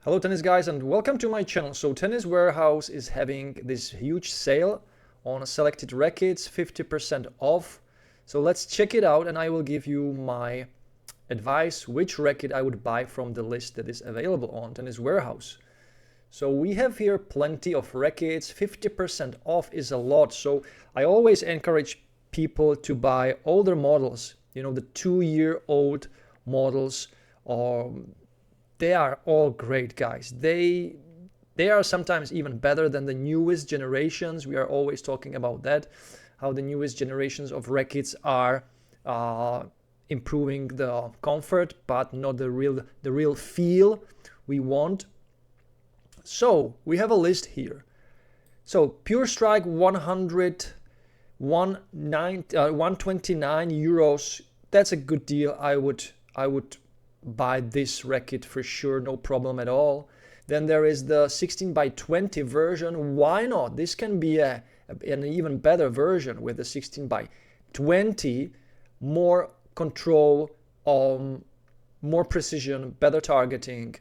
Hello tennis guys and welcome to my channel. So Tennis Warehouse is having this huge sale on selected rackets, 50% off. So let's check it out and I will give you my advice which racket I would buy from the list that is available on Tennis Warehouse. So we have here plenty of rackets, 50% off is a lot. So I always encourage people to buy older models, you know, the 2-year-old models. They are all great, guys. They are sometimes even better than the newest generations. We are always talking about that, how the newest generations of rackets are improving the comfort, but not the real feel we want. So we have a list here. So Pure Strike 129 euros. That's a good deal. I would buy this racket for sure, no problem at all. Then there is the 16x20 version. Why not? This can be an even better version with the 16x20, more control, more precision, better targeting.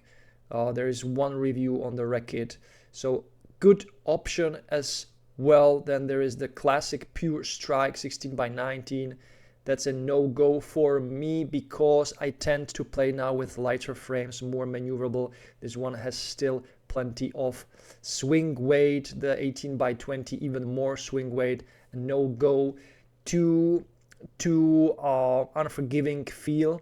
There is one review on the racket, so good option as well. Then there is the classic Pure Strike 16x19. That's a no-go for me because I tend to play now with lighter frames, more maneuverable. This one has still plenty of swing weight, the 18x20 even more swing weight, no-go, too unforgiving feel.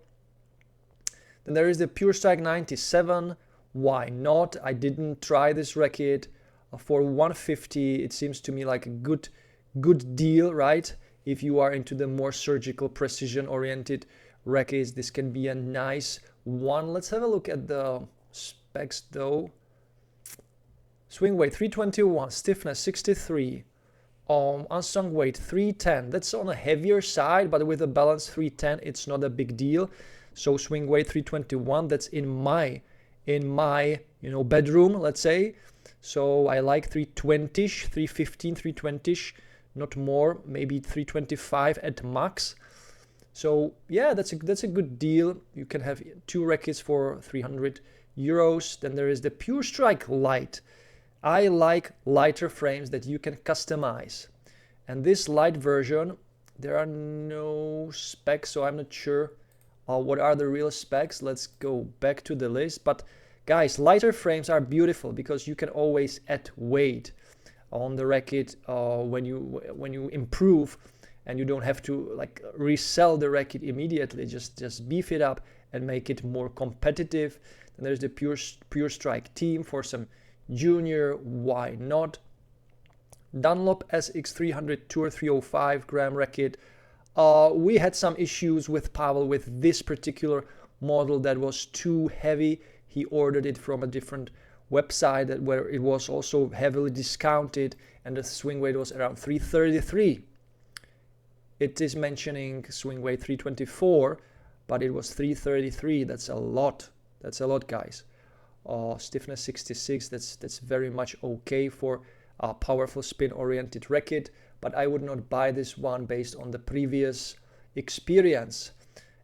Then there is the Pure Strike 97. Why not? I didn't try this racket. For 150, it seems to me like a good deal, right? If you are into the more surgical, precision-oriented rackets, this can be a nice one. Let's have a look at the specs though. Swing weight 321, stiffness 63, unsung weight 310. That's on a heavier side, but with a balance 310, it's not a big deal. So swing weight 321. That's in my bedroom, let's say. So I like 320ish, 315, 320ish. Not more, maybe 325 at max. So yeah, that's a good deal. You can have two rackets for 300 euros. Then there is the Pure Strike Light. I like lighter frames that you can customize. And this light version, there are no specs, so I'm not sure what are the real specs. Let's go back to the list. But guys, lighter frames are beautiful because you can always add weight on the racket when you improve, and you don't have to like resell the racket immediately. Just beef it up and make it more competitive. And there's the Pure Strike Team for some junior. Why not? Dunlop SX300 Tour 305 gram racket. We had some issues with Pavel with this particular model that was too heavy. He ordered it from a different website where it was also heavily discounted, and the swing weight was around 333. It is mentioning swing weight 324, but it was 333. That's a lot. That's a lot, guys. Stiffness 66. That's very much okay for a powerful spin-oriented racket, but I would not buy this one based on the previous experience.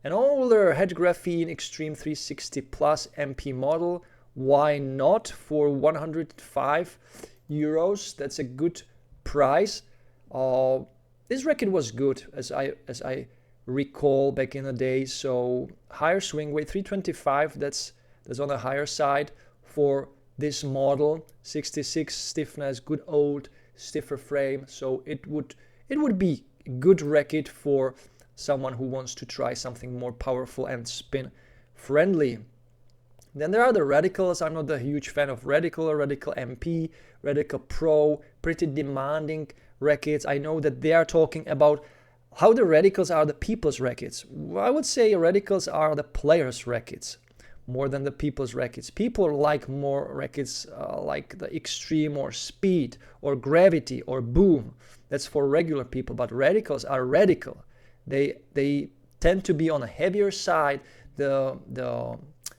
An older head graphene Extreme 360 Plus MP model. Why not? For 105 euros, that's a good price. This racket was good as I recall back in the day. So higher swing weight 325, that's on the higher side for this model. 66 stiffness, good old stiffer frame. So it would be a good racket for someone who wants to try something more powerful and spin friendly. Then there are the Radicals. I'm not a huge fan of Radical MP, Radical Pro, pretty demanding rackets. I know that they are talking about how the Radicals are the people's rackets. I would say Radicals are the players' rackets more than the people's rackets. People like more rackets like the Extreme or Speed or Gravity or Boom. That's for regular people, but Radicals are radical. They tend to be on a heavier side. The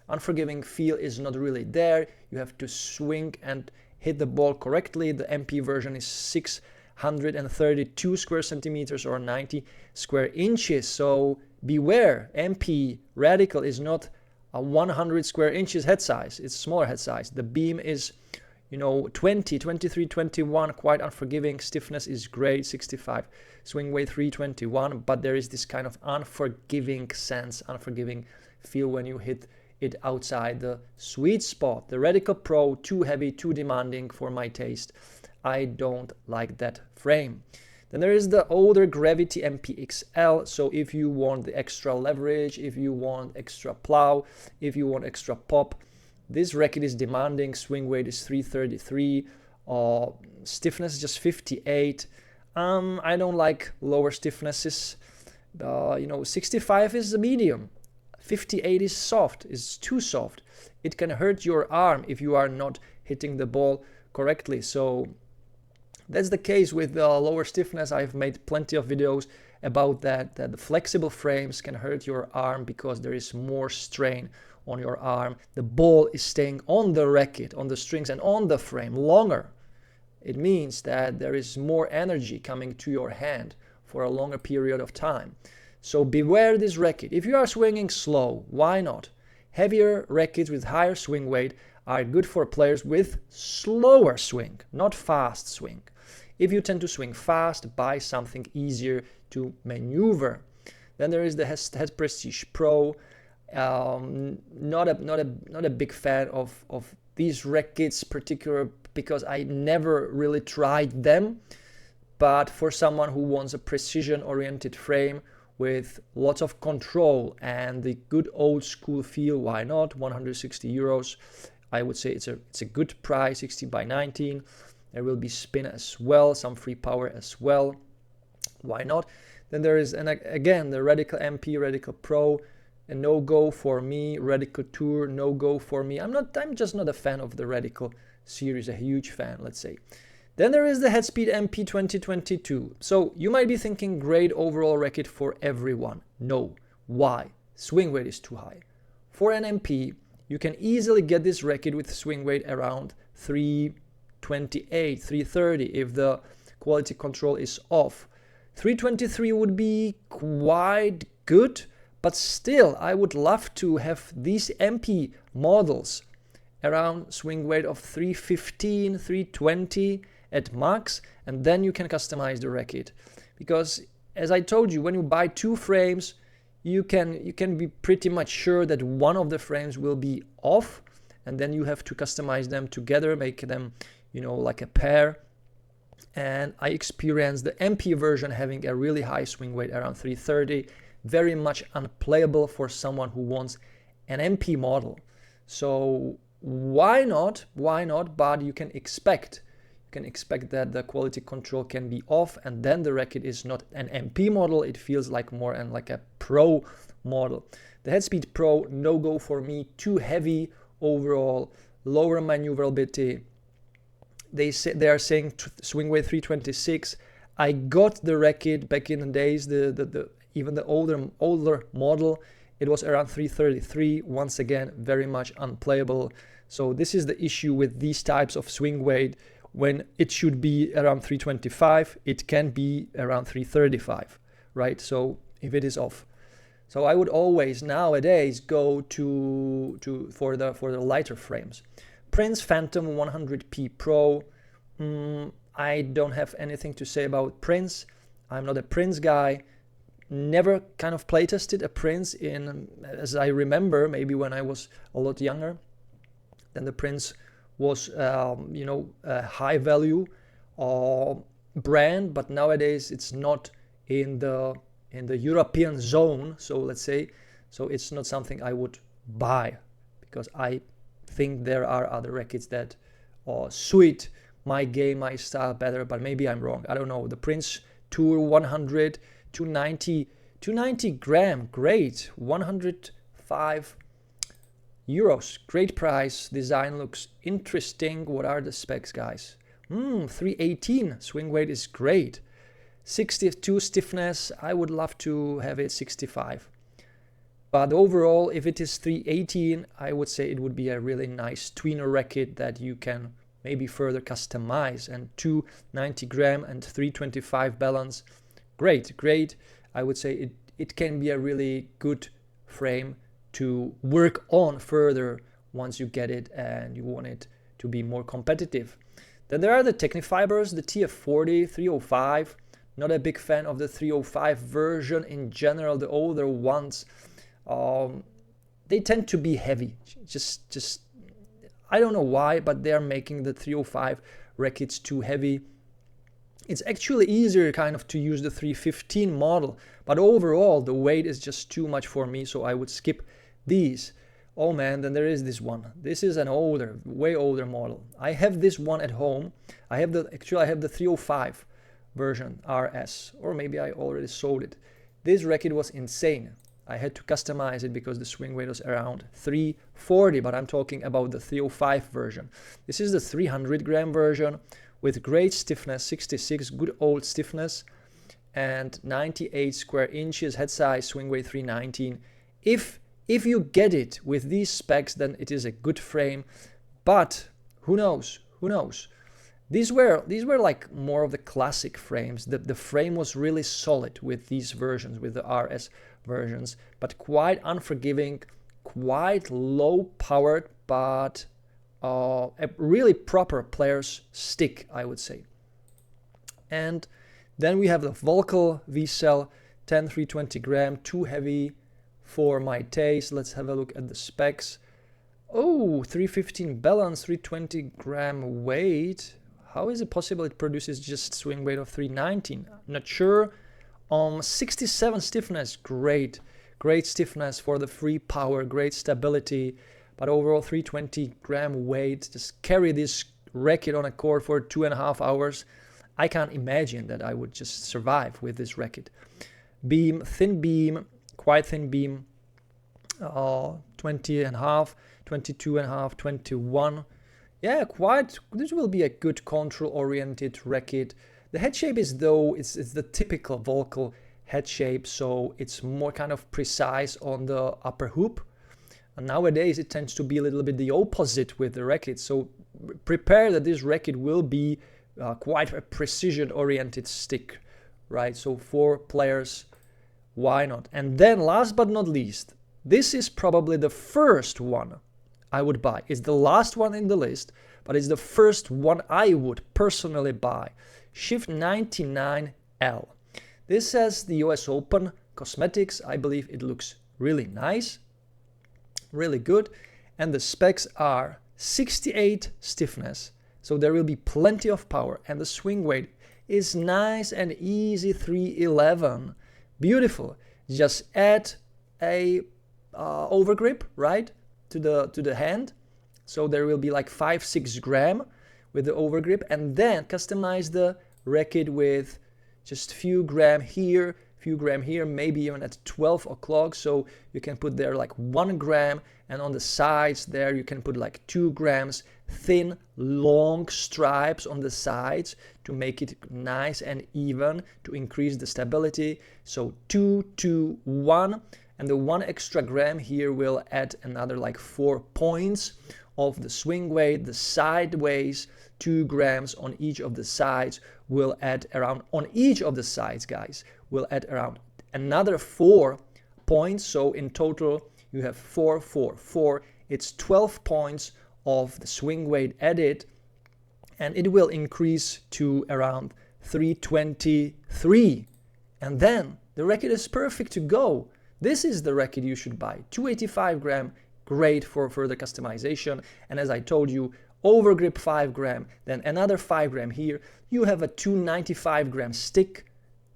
unforgiving feel is not really there. You have to swing and hit the ball correctly. The MP version is 632 square centimeters or 90 square inches. So beware, MP Radical is not a 100 square inches head size. It's smaller head size. The beam is, you know, 20, 23, 21, quite unforgiving. Stiffness is great, 65. Swing weight 321, but there is this kind of unforgiving sense, unforgiving feel when you hit it outside the sweet spot. The Radical Pro, too heavy, too demanding for my taste. I don't like that frame. Then there is the older Gravity MP-XL. So if you want the extra leverage, if you want extra plow, if you want extra pop, this racket is demanding. Swing weight is 333, stiffness is just 58. I don't like lower stiffnesses. You know, 65 is the medium. 58 is soft, is too soft. It can hurt your arm if you are not hitting the ball correctly. So that's the case with the lower stiffness. I've made plenty of videos about that the flexible frames can hurt your arm because there is more strain on your arm. The ball is staying on the racket, on the strings and on the frame longer. It means that there is more energy coming to your hand for a longer period of time. So beware this racket. If you are swinging slow, why not? Heavier rackets with higher swing weight are good for players with slower swing, not fast swing. If you tend to swing fast, buy something easier to maneuver. Then there is the Head Prestige Pro. Not a big fan of these rackets, particular because I never really tried them. But for someone who wants a precision-oriented frame with lots of control and the good old school feel, why not? 160 euros. I would say it's a good price, 16 by 19. There will be spin as well, some free power as well. Why not? Then there is, and again, the Radical MP, Radical Pro, a no-go for me. Radical Tour, no-go for me. I'm just not a fan of the Radical series, a huge fan, let's say. Then there is the Headspeed MP 2022. So you might be thinking, great overall racket for everyone. No. Why? Swing weight is too high. For an MP, you can easily get this racket with swing weight around 328, 330 if the quality control is off. 323 would be quite good, but still I would love to have these MP models around swing weight of 315, 320 at max, and then you can customize the racket. Because as I told you, when you buy two frames, you can be pretty much sure that one of the frames will be off, and then you have to customize them together, make them, you know, like a pair. And I experienced the MP version having a really high swing weight around 330, very much unplayable for someone who wants an MP model. So why not? But you can expect that the quality control can be off, and then the racket is not an MP model. It feels like more and like a Pro model. The Headspeed Pro, no go for me. Too heavy overall, lower maneuverability. They are saying swing weight 326. I got the racket back in the days, even the older model. It was around 333. Once again, very much unplayable. So this is the issue with these types of swing weight. When it should be around 325, it can be around 335, right? So if it is off. So I would always nowadays go for the lighter frames. Prince Phantom 100p Pro. I don't have anything to say about Prince. I'm not a Prince guy. Never kind of playtested a Prince as I remember, maybe when I was a lot younger. Then the Prince was, a high value brand, but nowadays it's not in the European zone. So let's say, so it's not something I would buy, because I think there are other rackets that suit my game, my style better, but maybe I'm wrong. I don't know. The Prince Tour 100, 290 gram, great. 105 euros, great price. Design looks interesting. What are the specs, guys? 318 swing weight is great. 62 stiffness, I would love to have it 65. But overall, if it is 318, I would say it would be a really nice tweener racket that you can maybe further customize. And 290 gram and 325 balance, great. I would say it can be a really good frame to work on further once you get it and you want it to be more competitive. Then there are the Technifibers, the TF40, 305. Not a big fan of the 305 version in general. The older ones, they tend to be heavy. Just I don't know why, but they are making the 305 rackets too heavy. It's actually easier kind of to use the 315 model, but overall the weight is just too much for me, so I would skip these. Oh man, then there is this one. This is an older, way older model. I have this one at home. I have the 305 version RS, or maybe I already sold it. This racket was insane. I had to customize it because the swing weight was around 340, but I'm talking about the 305 version. This is the 300 gram version with great stiffness, 66, good old stiffness, and 98 square inches, head size, swing weight 319. If you get it with these specs, then it is a good frame, but who knows? These were like more of the classic frames. The frame was really solid with these versions, with the RS versions, but quite unforgiving, quite low powered, but a really proper player's stick, I would say. And then we have the Volkl V-Cell 10 320 gram, too heavy for my taste. Let's have a look at the specs. Oh, 315 balance, 320 gram weight. How is it possible it produces just swing weight of 319? Not sure. 67 stiffness, great stiffness for the free power, great stability, but overall 320 gram weight. Just carry this racket on a court for 2.5 hours. I can't imagine that I would just survive with this racket. Beam, thin beam, quite thin beam, 20.5, 22.5, 21. Yeah, quite. This will be a good control-oriented racket. The head shape is, though, it's the typical Volkl head shape, so it's more kind of precise on the upper hoop. And nowadays it tends to be a little bit the opposite with the racket, so prepare that this racket will be quite a precision-oriented stick, right? So for players, why not? And then last but not least, this is probably the first one I would buy. It's the last one in the list, but it's the first one I would personally buy. Shift 99L. This has the US Open cosmetics. I believe it looks really nice, really good. And the specs are 68 stiffness, so there will be plenty of power. And the swing weight is nice and easy, 311. Beautiful. Just add a overgrip, right, to the hand. So there will be like 5-6 gram with the overgrip, and then customize the racket with just few gram here, maybe even at 12 o'clock. So you can put there like 1 gram, and on the sides there you can put like 2 grams, thin, long stripes on the sides to make it nice and even, to increase the stability. So 2, 2, 1, and the 1 extra gram here will add another like 4 points of the swing weight. The sideways 2 grams on each of the sides will add around, on each of the sides, guys, will add around another 4 points. So in total you have 4, 4, 4. It's 12 points of the swing weight added, and it will increase to around 323. And then the racket is perfect to go. This is the racket you should buy. 285 gram, great for further customization. And as I told you, overgrip 5 gram, then another 5 gram here. You have a 295 gram stick,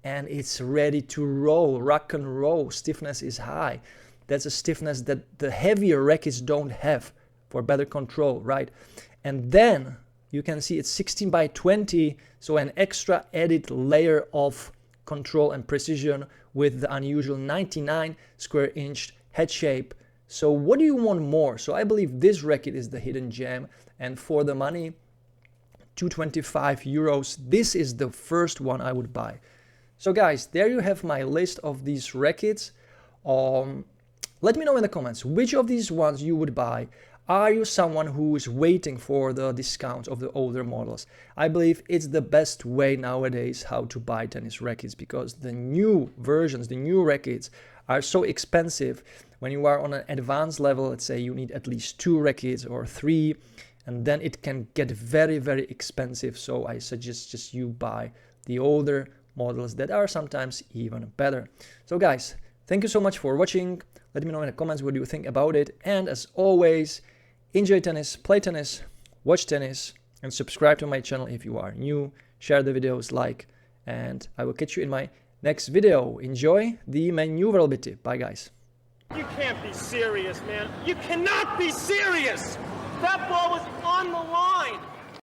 and it's ready to roll, rock and roll. Stiffness is high. That's a stiffness that the heavier rackets don't have for better control, right? And then you can see it's 16 by 20, so an extra added layer of control and precision with the unusual 99 square inch head shape. So what do you want more? So I believe this racket is the hidden gem, and for the money, 225 euros, this is the first one I would buy. So guys, there you have my list of these rackets. Let me know in the comments which of these ones you would buy. Are you someone who is waiting for the discounts of the older models? I believe it's the best way nowadays how to buy tennis rackets, because the new versions, the new rackets are so expensive. When you are on an advanced level, let's say you need at least 2 rackets or 3, and then it can get very, very expensive. So I suggest just you buy the older models that are sometimes even better. So guys, thank you so much for watching. Let me know in the comments what you think about it. And as always, enjoy tennis, play tennis, watch tennis, and subscribe to my channel if you are new. Share the videos, like, and I will catch you in my next video. Enjoy the maneuverability. Bye guys. You can't be serious, man. You cannot be serious! That ball was on the line!